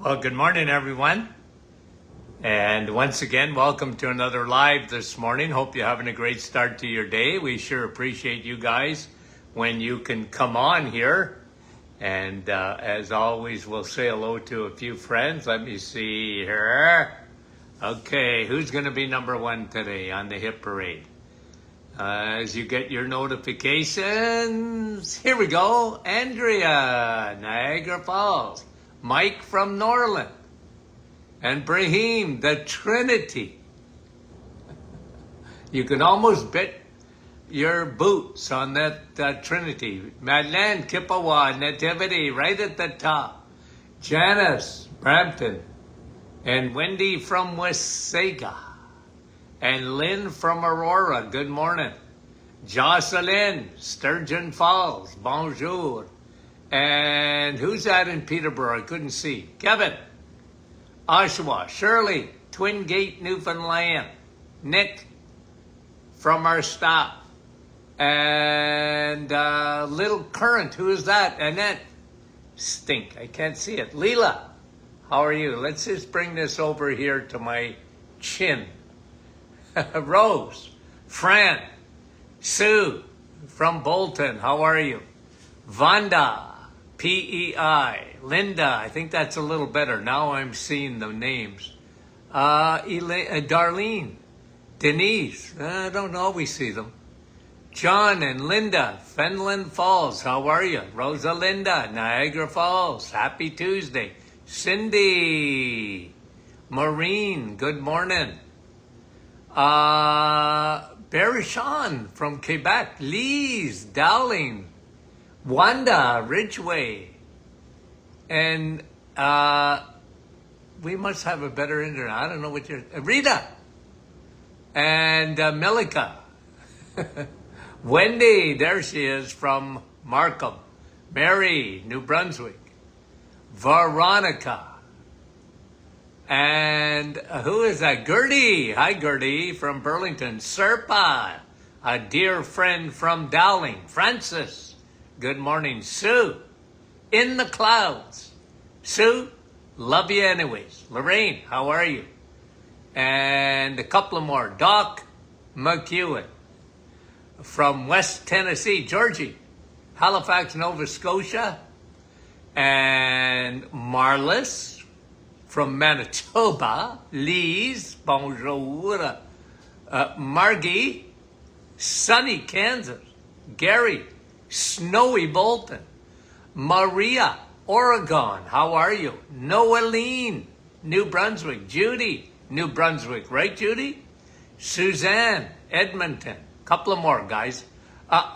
Well, good morning, everyone. And once again, welcome to another live this morning. Hope you're having a great start to your day. We sure appreciate you guys when you can come on here. And as always, we'll say hello to a few friends. Let me see here. Okay, who's going to be number one today on the hit parade? As you get your notifications, here we go. Andrea, Niagara Falls. Mike from Norland. And Brahim, the Trinity. You can almost bet your boots on that Trinity. Madeleine, Kippawa, Nativity, right at the top. Janice, Brampton. And Wendy from Wasaga. And Lynn from Aurora, good morning. Jocelyn, Sturgeon Falls, bonjour. And who's that in Peterborough? I couldn't see. Kevin, Oshawa, Shirley, Twin Gate, Newfoundland. Nick from our stop. And Little Current, who is that? Annette. Stink, I can't see it. Leela, how are you? Let's just bring this over here to my chin. Rose, Fran, Sue from Bolton, how are you? Vanda, P-E-I, Linda, I think that's a little better. Now I'm seeing the names. Darlene, Denise, I don't always see them. John and Linda, Fenland Falls, how are you? Rosalinda, Niagara Falls, happy Tuesday. Cindy, Maureen, good morning. Berishon from Quebec, Lise, Dowling, Wanda, Ridgeway, and we must have a better internet. I don't know what you're... Rita, and Melika, Wendy, there she is from Markham, Mary, New Brunswick, Veronica, and who is that? Gertie, hi Gertie from Burlington, Serpa, a dear friend from Dowling, Francis, good morning. Sue, in the clouds. Sue, love you anyways. Lorraine, how are you? And a couple of more. Doc McEwen from West Tennessee. Georgie, Halifax, Nova Scotia. And Marlis from Manitoba. Lise, bonjour. Margie, sunny Kansas. Gary, snowy Bolton. Maria, Oregon, how are you? Noeline, New Brunswick. Judy, New Brunswick, right Judy? Suzanne, Edmonton. Couple of more guys.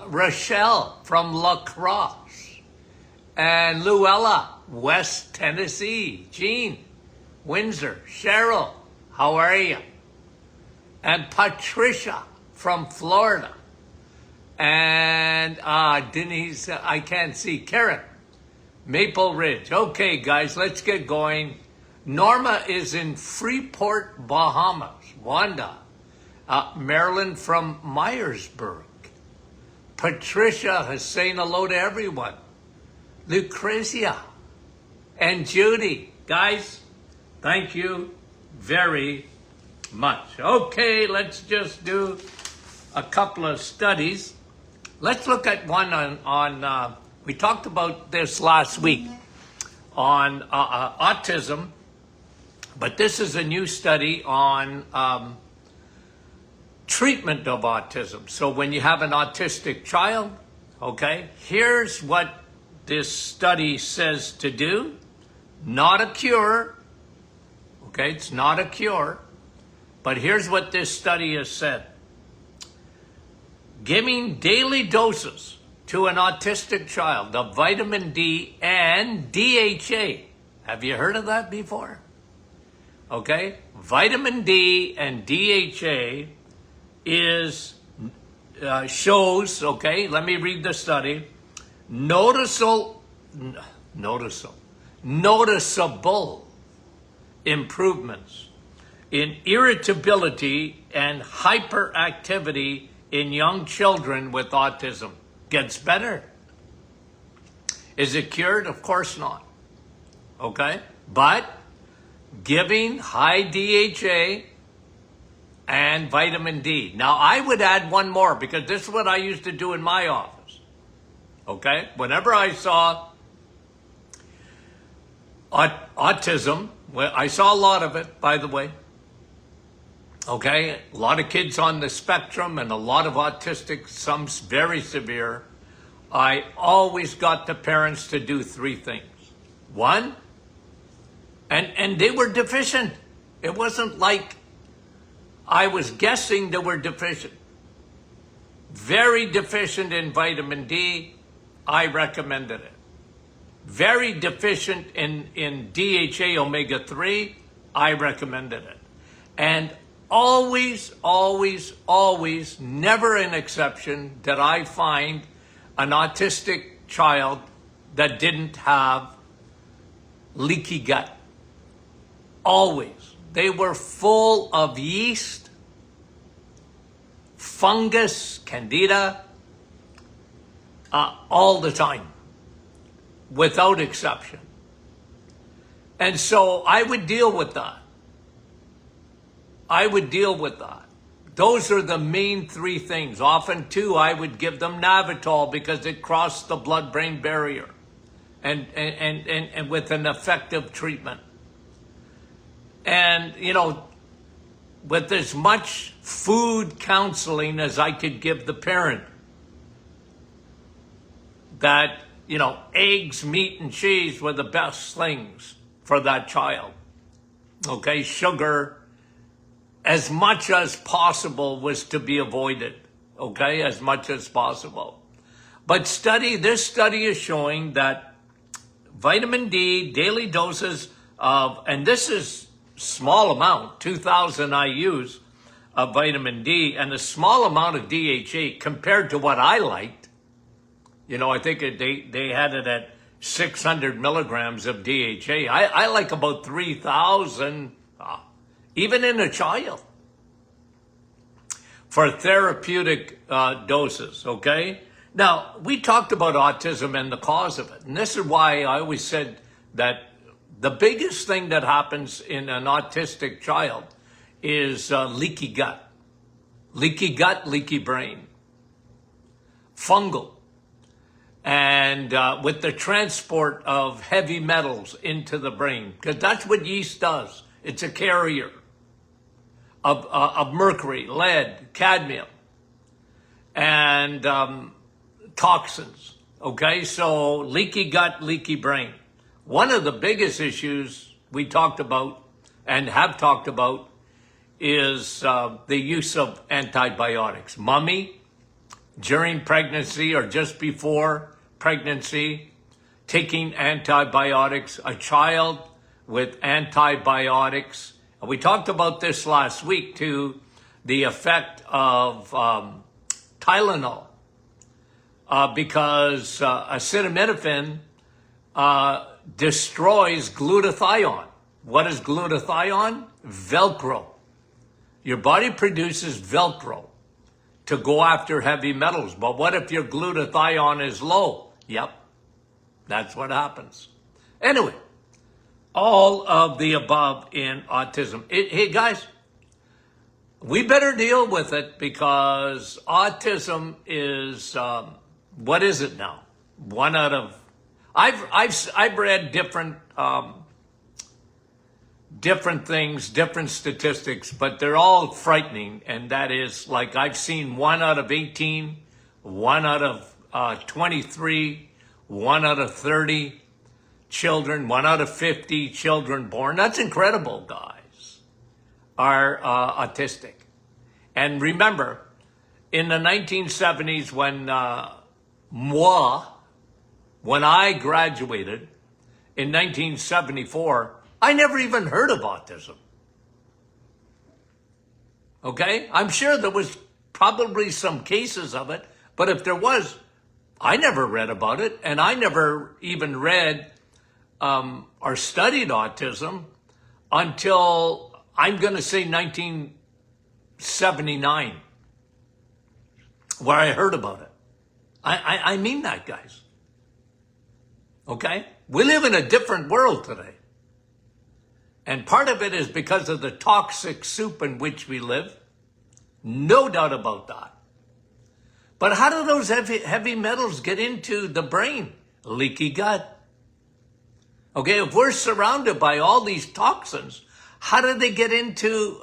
Rochelle from La Crosse. And Luella, West Tennessee. Jean, Windsor. Cheryl, how are you? And Patricia from Florida. And Denise, I can't see. Karen, Maple Ridge. Okay, guys, let's get going. Norma is in Freeport, Bahamas. Wanda, Marilyn from Myersburg. Patricia is saying hello to everyone. Lucrezia and Judy. Guys, thank you very much. Okay, let's just do a couple of studies. Let's look at one on we talked about this last week on autism, but this is a new study on treatment of autism. So when you have an autistic child, okay, here's what this study says to do. Not a cure, okay, it's not a cure, but here's what this study has said. Giving daily doses to an autistic child of vitamin D and DHA. Have you heard of that before? Okay, vitamin D and DHA shows, okay, let me read the study, noticeable improvements in irritability and hyperactivity in young children with autism. Gets better. Is it cured? Of course not. Okay? But giving high DHA and vitamin D. Now, I would add one more because this is what I used to do in my office. Okay? Whenever I saw autism, well, I saw a lot of it, by the way. Okay? A lot of kids on the spectrum and a lot of autistic, some very severe. I always got the parents to do three things. One, and they were deficient. It wasn't like I was guessing they were deficient. Very deficient in vitamin D, I recommended it. Very deficient in DHA omega-3, I recommended it. And always, always, always, never an exception that I find an autistic child that didn't have leaky gut. Always. They were full of yeast, fungus, candida, all the time, without exception. And so I would deal with that. I would deal with that. Those are the main three things. Often, too, I would give them Navitol because it crossed the blood-brain barrier and with an effective treatment. And, you know, with as much food counseling as I could give the parent, that, you know, eggs, meat, and cheese were the best things for that child. Okay, sugar, as much as possible was to be avoided. Okay, as much as possible. But this study is showing that vitamin D, daily doses of, and this is small amount, 2,000 IUs of vitamin D, and a small amount of DHA compared to what I liked. You know, I think they had it at 600 milligrams of DHA. I like about 3,000, even in a child, for therapeutic doses, okay? Now, we talked about autism and the cause of it, and this is why I always said that the biggest thing that happens in an autistic child is leaky gut. Leaky gut, leaky brain. Fungal. And with the transport of heavy metals into the brain, because that's what yeast does. It's a carrier of mercury, lead, cadmium, and toxins. Okay, so leaky gut, leaky brain. One of the biggest issues we talked about and have talked about is the use of antibiotics. Mommy, during pregnancy or just before pregnancy, taking antibiotics, a child with antibiotics. We talked about this last week too, the effect of Tylenol, because acetaminophen destroys glutathione. What is glutathione? Velcro. Your body produces Velcro to go after heavy metals. But what if your glutathione is low? Yep, that's what happens. Anyway, all of the above in autism. Hey guys, we better deal with it because autism is, what is it now? One out of, I've read different things, different statistics, but they're all frightening. And that is, like, I've seen 1 out of 18, 1 out of 23, 1 out of 30 children, 1 out of 50 children born. That's incredible, guys, are autistic. And remember, in the 1970s when I graduated in 1974, I never even heard of autism. Okay? I'm sure there was probably some cases of it, but if there was, I never read about it, and I never even read or studied autism until, I'm going to say 1979, where I heard about it. I mean that, guys. Okay? We live in a different world today. And part of it is because of the toxic soup in which we live. No doubt about that. But how do those heavy metals get into the brain? Leaky gut. Okay, if we're surrounded by all these toxins, how do they get into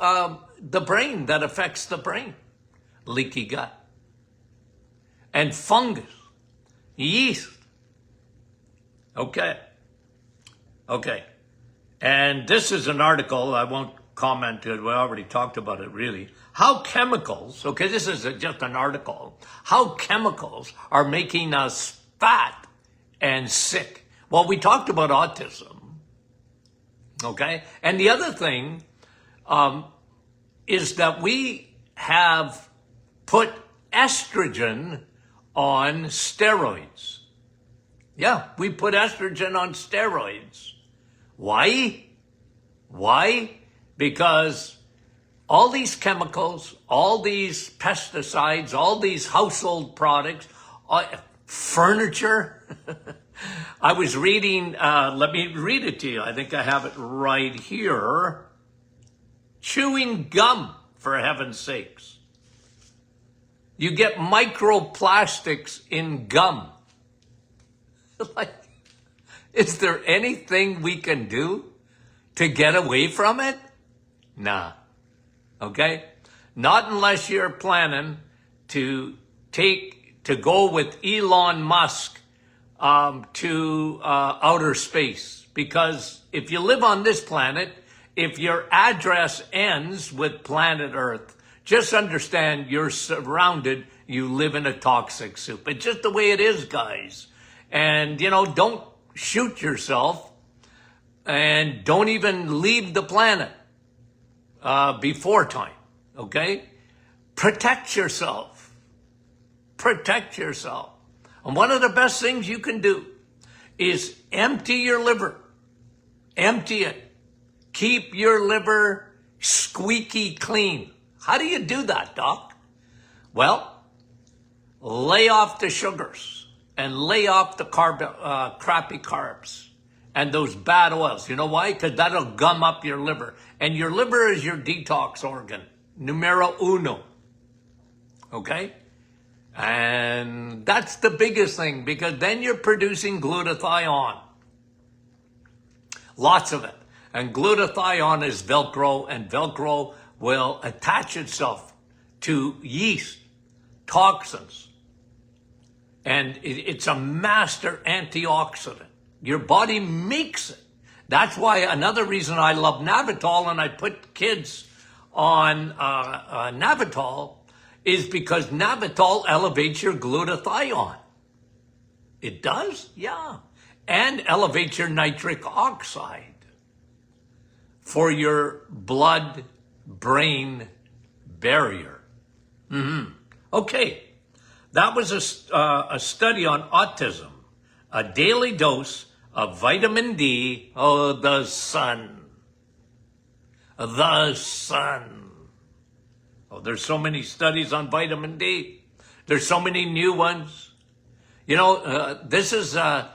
the brain that affects the brain? Leaky gut. And fungus. Yeast. Okay. And this is an article, I won't comment to it, we already talked about it really. How chemicals, okay, this is just an article, how chemicals are making us fat and sick. Well, we talked about autism, okay? And the other thing is that we have put estrogen on steroids. Yeah, we put estrogen on steroids. Why? Because all these chemicals, all these pesticides, all these household products, furniture. I was reading, let me read it to you. I think I have it right here. Chewing gum, for heaven's sakes. You get microplastics in gum. Like, is there anything we can do to get away from it? Nah. Okay? Not unless you're planning to go with Elon Musk to outer space. Because if you live on this planet, if your address ends with planet Earth, just understand you're surrounded, you live in a toxic soup. It's just the way it is, guys. And, don't shoot yourself and don't even leave the planet before time, okay? Protect yourself. Protect yourself. And one of the best things you can do is empty your liver. Empty it. Keep your liver squeaky clean. How do you do that, Doc? Well, lay off the sugars and lay off the crappy carbs and those bad oils. You know why? Because that'll gum up your liver. And your liver is your detox organ. Numero uno. Okay? And that's the biggest thing, because then you're producing glutathione. Lots of it. And glutathione is Velcro, and Velcro will attach itself to yeast, toxins. And it's a master antioxidant. Your body makes it. That's why another reason I love Navitol, and I put kids on Navitol, is because Navitol elevates your glutathione. It does? Yeah. And elevates your nitric oxide for your blood-brain barrier. Okay. That was a study on autism. A daily dose of vitamin D. Oh, the sun. The sun. Oh, there's so many studies on vitamin D. There's so many new ones. This is an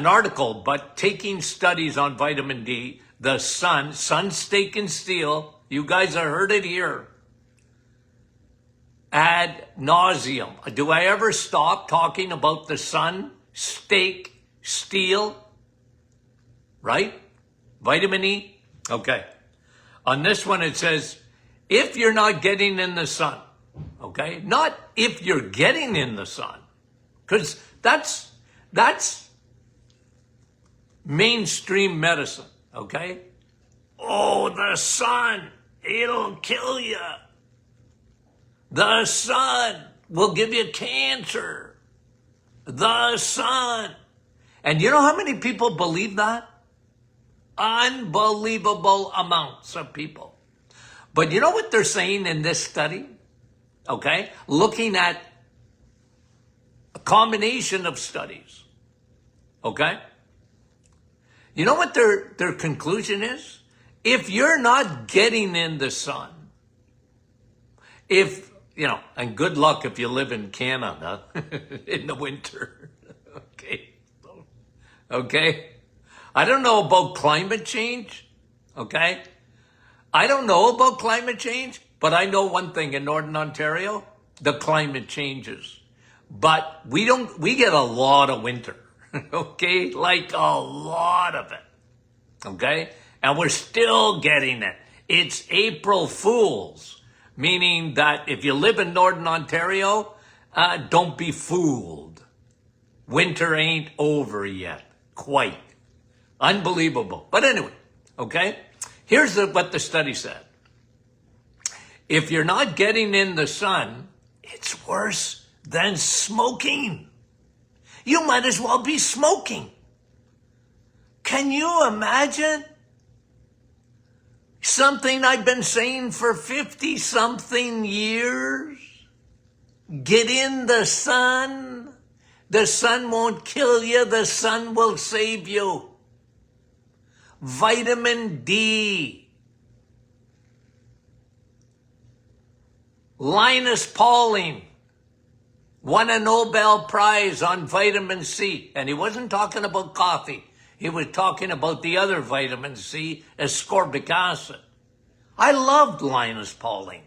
article, but taking studies on vitamin D, the sun, steak and steel. You guys have heard it here. Ad nauseum. Do I ever stop talking about the sun, steak, steel? Right? Vitamin E? Okay. On this one it says, if you're not getting in the sun, okay? Not if you're getting in the sun, because that's mainstream medicine, okay? Oh, the sun, it'll kill you. The sun will give you cancer. The sun. And you know how many people believe that? Unbelievable amounts of people. But you know what they're saying in this study? Okay? Looking at a combination of studies. Okay? You know what their conclusion is? If you're not getting in the sun, and good luck if you live in Canada in the winter. Okay? I don't know about climate change, okay? I don't know about climate change, but I know one thing in Northern Ontario, the climate changes. But we get a lot of winter, okay? Like a lot of it, okay? And we're still getting it. It's April Fools, meaning that if you live in Northern Ontario, don't be fooled. Winter ain't over yet, quite. Unbelievable. But anyway, okay? Here's what the study said. If you're not getting in the sun, it's worse than smoking. You might as well be smoking. Can you imagine? Something I've been saying for 50-something years. Get in the sun. The sun won't kill you. The sun will save you. Vitamin D. Linus Pauling won a Nobel Prize on vitamin C. And he wasn't talking about coffee. He was talking about the other vitamin C, ascorbic acid. I loved Linus Pauling.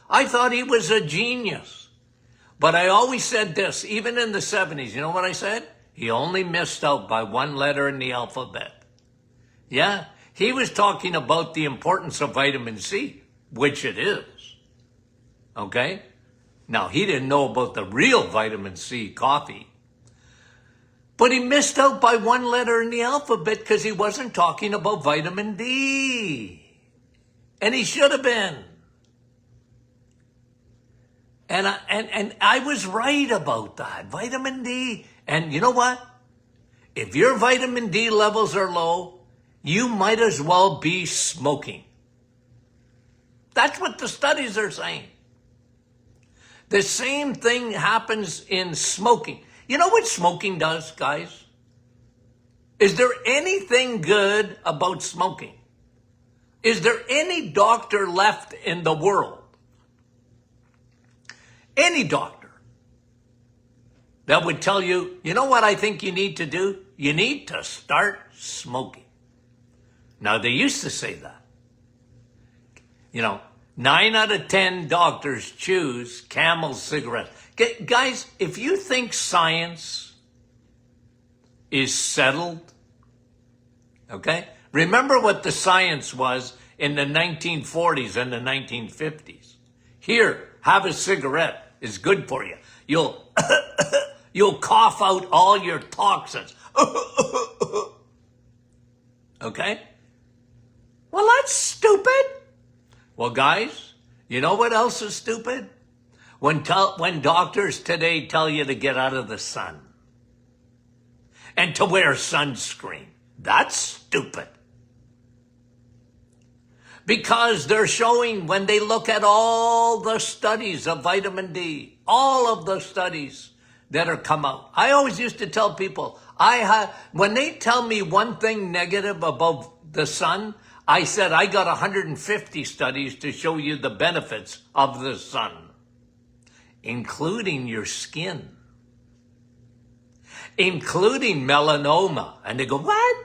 I thought he was a genius. But I always said this, even in the 70s, you know what I said? He only missed out by one letter in the alphabet. Yeah, he was talking about the importance of vitamin C, which it is. Okay? Now, he didn't know about the real vitamin C coffee. But he missed out by one letter in the alphabet because he wasn't talking about vitamin D. And he should have been. And I was right about that. Vitamin D. And you know what? If your vitamin D levels are low, you might as well be smoking. That's what the studies are saying. The same thing happens in smoking. You know what smoking does, guys? Is there anything good about smoking? Is there any doctor left in the world? Any doctor that would tell you, you know what I think you need to do? You need to start smoking. Now, they used to say that. 9 out of 10 doctors choose Camel cigarettes. Guys, if you think science is settled, okay? Remember what the science was in the 1940s and the 1950s. Here, have a cigarette. It's good for you. You'll cough out all your toxins. Okay? Well, that's stupid. Well, guys, you know what else is stupid? When doctors today tell you to get out of the sun and to wear sunscreen, that's stupid. Because they're showing, when they look at all the studies of vitamin D, all of the studies that are come out. I always used to tell people, when they tell me one thing negative about the sun, I said, I got 150 studies to show you the benefits of the sun, including your skin, including melanoma. And they go, what?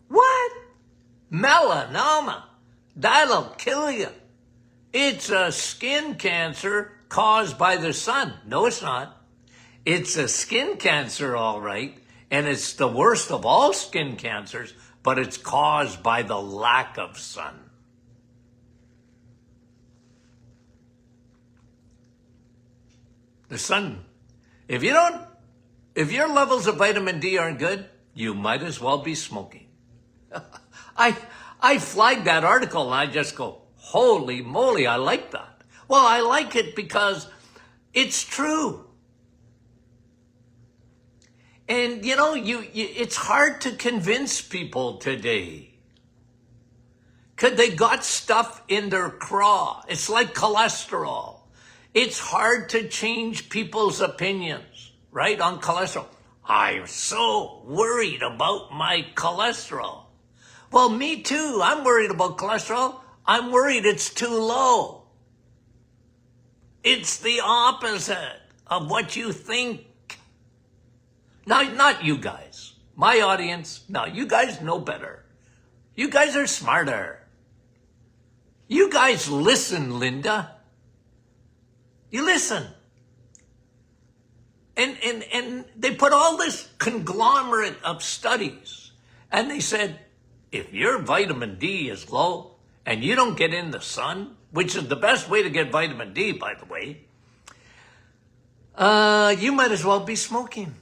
What? Melanoma? That'll kill you. It's a skin cancer caused by the sun. No, it's not. It's a skin cancer, all right, and it's the worst of all skin cancers, but it's caused by the lack of sun. The sun, if your levels of vitamin D aren't good, you might as well be smoking. I flag that article and I just go, holy moly, I like that. Well, I like it because it's true. And it's hard to convince people today. Because they got stuff in their craw. It's like cholesterol. It's hard to change people's opinions, right, on cholesterol. I'm so worried about my cholesterol. Well, me too. I'm worried about cholesterol. I'm worried it's too low. It's the opposite of what you think. Now, not you guys. My audience, no, you guys know better. You guys are smarter. You guys listen, Linda. You listen. And they put all this conglomerate of studies, and they said, if your vitamin D is low and you don't get in the sun, which is the best way to get vitamin D, by the way, you might as well be smoking.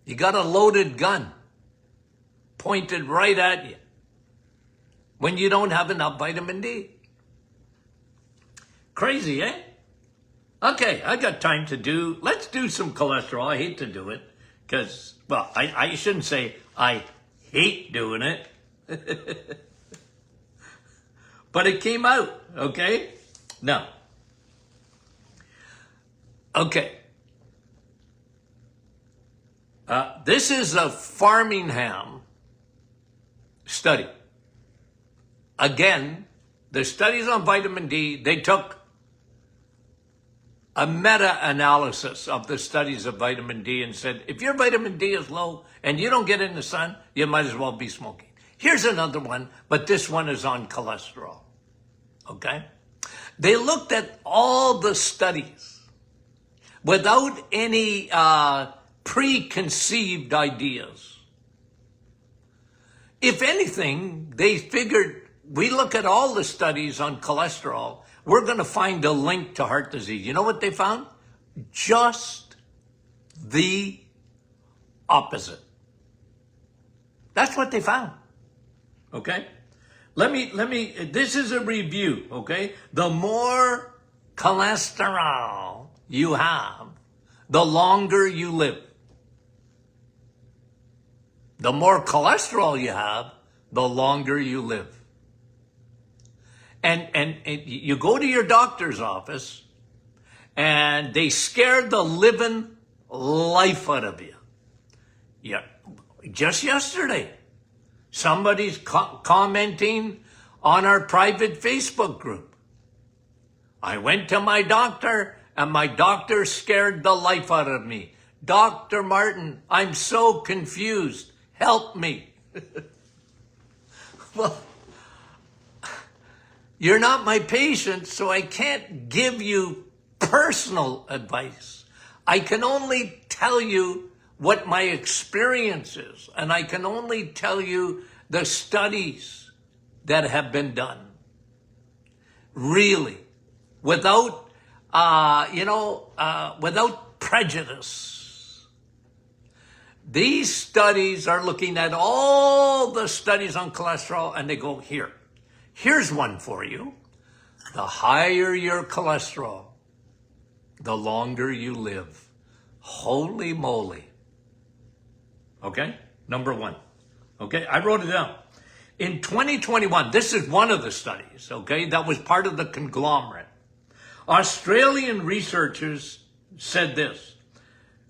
You got a loaded gun pointed right at you when you don't have enough vitamin D. Crazy, eh? Okay, I got time to let's do some cholesterol. I hate to do it because, well, I shouldn't say I hate doing it. But it came out, okay? Now, okay. This is a Framingham study. Again, the studies on vitamin D, they took a meta-analysis of the studies of vitamin D and said, if your vitamin D is low and you don't get in the sun, you might as well be smoking. Here's another one, but this one is on cholesterol, okay? They looked at all the studies without any preconceived ideas. If anything, they figured, we look at all the studies on cholesterol, we're going to find a link to heart disease. You know what they found? Just the opposite. That's what they found. Okay? This is a review, okay? The more cholesterol you have, the longer you live. The more cholesterol you have, the longer you live. And you go to your doctor's office and they scare the living life out of you. Yeah, just yesterday, somebody's commenting on our private Facebook group. I went to my doctor and my doctor scared the life out of me. Dr. Martin, I'm so confused. Help me. Well, you're not my patient, so I can't give you personal advice. I can only tell you what my experience is, and I can only tell you the studies that have been done. Really, without, without prejudice. These studies are looking at all the studies on cholesterol, and they go, here's one for you. The higher your cholesterol, the longer you live. Holy moly. Okay, number one. Okay, I wrote it down. In 2021, this is one of the studies, okay, that was part of the conglomerate. Australian researchers said this: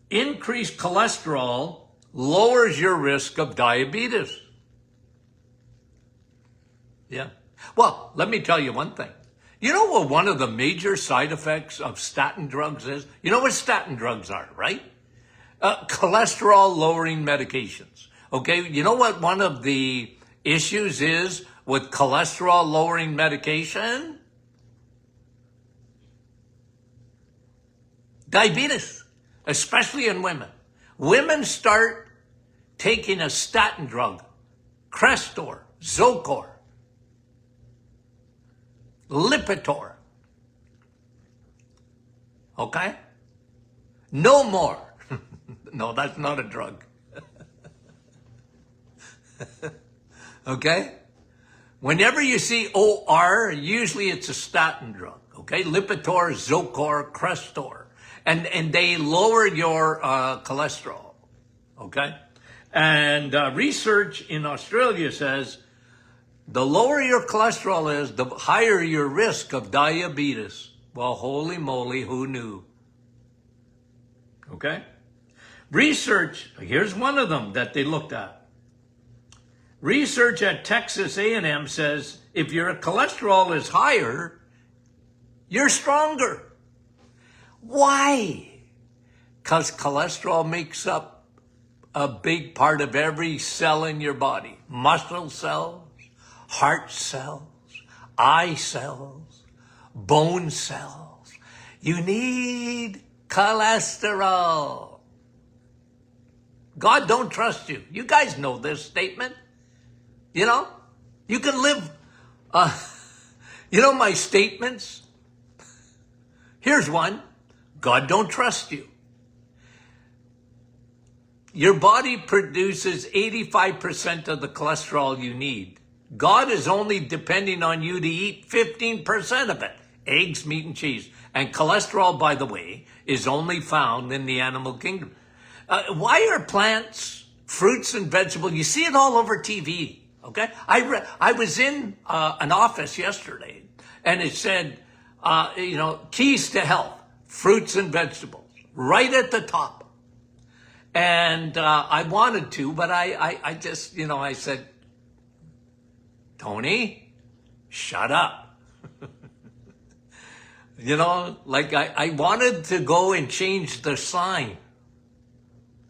increased cholesterol lowers your risk of diabetes. Yeah. Well, let me tell you one thing. You know what one of the major side effects of statin drugs is? You know what statin drugs are, right? Cholesterol lowering medications. Okay, you know what one of the issues is with cholesterol lowering medication? Diabetes, especially in women. Women start taking a statin drug, Crestor, Zocor, Lipitor. Okay? No more. No, that's not a drug. Okay? Whenever you see OR, usually it's a statin drug. Okay? Lipitor, Zocor, Crestor. And they lower your cholesterol. Okay? And research in Australia says the lower your cholesterol is, the higher your risk of diabetes. Well, holy moly, who knew? Okay? Research, here's one of them that they looked at. Research at Texas A&M says if your cholesterol is higher, you're stronger. Why? Because cholesterol makes up a big part of every cell in your body. Muscle cells, heart cells, eye cells, bone cells. You need cholesterol. God don't trust you. You guys know this statement. You know, you can live, you know my statements? Here's one. God don't trust you. Your body produces 85% of the cholesterol you need. God is only depending on you to eat 15% of it. Eggs, meat, and cheese. And cholesterol, by the way, is only found in the animal kingdom. Why are plants, fruits, and vegetables, you see it all over TV, okay? I was in an office yesterday, and it said, you know, keys to health, fruits and vegetables, right at the top. And I wanted to, but I just, you know, I said, Tony, shut up. You know, like I wanted to go and change the sign.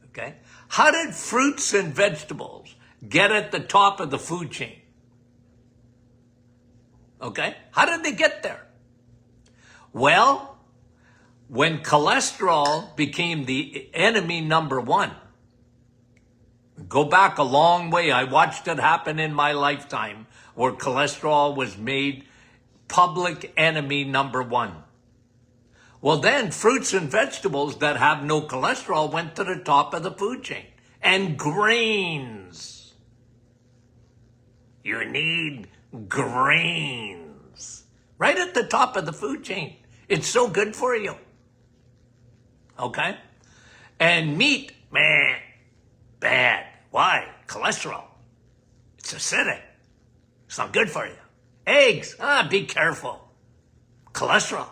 Okay? How did fruits and vegetables get at the top of the food chain? Okay? How did they get there? Well, when cholesterol became the enemy number one, go back a long way. I watched it happen in my lifetime where cholesterol was made public enemy number one. Well, then fruits and vegetables that have no cholesterol went to the top of the food chain. And grains. You need grains. Right at the top of the food chain. It's so good for you. Okay? And meat, man, bad. Why? Cholesterol. It's acidic. It's not good for you. Eggs, be careful. Cholesterol.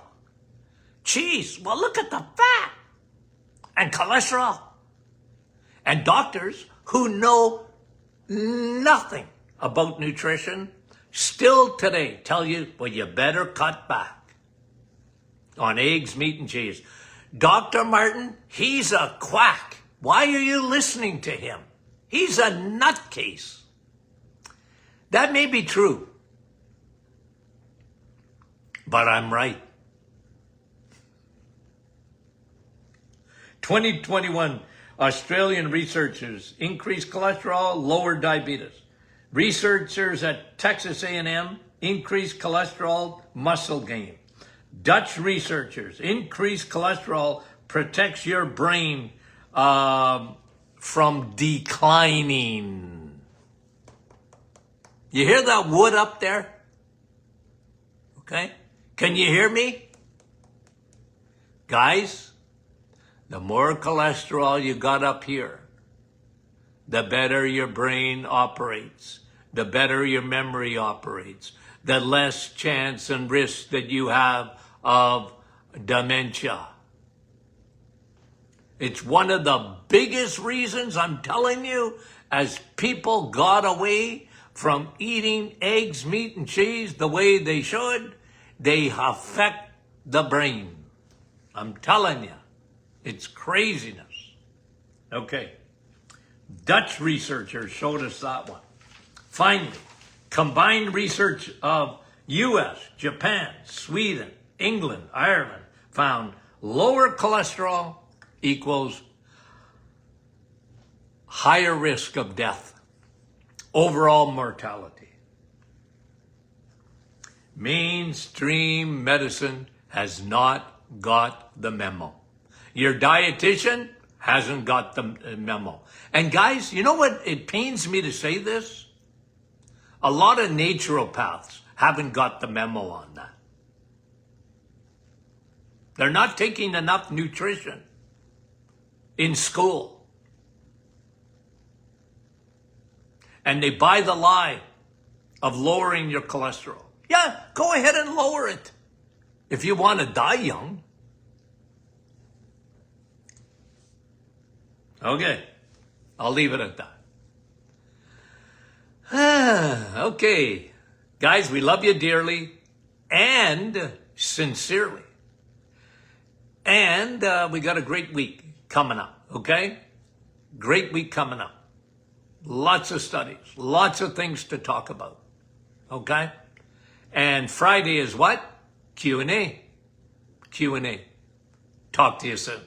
Cheese, well, look at the fat. And cholesterol. And doctors who know nothing about nutrition still today tell you, well, you better cut back on eggs, meat, and cheese. Dr. Martin, he's a quack. Why are you listening to him? He's a nutcase. That may be true, but I'm right. 2021, Australian researchers increased cholesterol, lowered diabetes. Researchers at Texas A&M increased cholesterol, muscle gain. Dutch researchers increased cholesterol protects your brain from declining. You hear that wood up there? Okay? Can you hear me? Guys, the more cholesterol you got up here, the better your brain operates, the better your memory operates, the less chance and risk that you have of dementia. It's one of the biggest reasons, I'm telling you, as people got away from eating eggs, meat, and cheese the way they should, they affect the brain. I'm telling you, it's craziness. Okay. Dutch researchers showed us that one. Finally, combined research of US, Japan, Sweden, England, Ireland found lower cholesterol equals higher risk of death, overall mortality. Mainstream medicine has not got the memo. Your dietitian hasn't got the memo. And guys, you know what? It pains me to say this. A lot of naturopaths haven't got the memo on that. They're not taking enough nutrition in school. And they buy the lie of lowering your cholesterol. Yeah, go ahead and lower it if you want to die young. Okay, I'll leave it at that. Okay, guys, we love you dearly and sincerely. And we got a great week. coming up, okay? Great week coming up. Lots of studies, lots of things to talk about, okay? And Friday is what? Q&A. Q&A. Talk to you soon.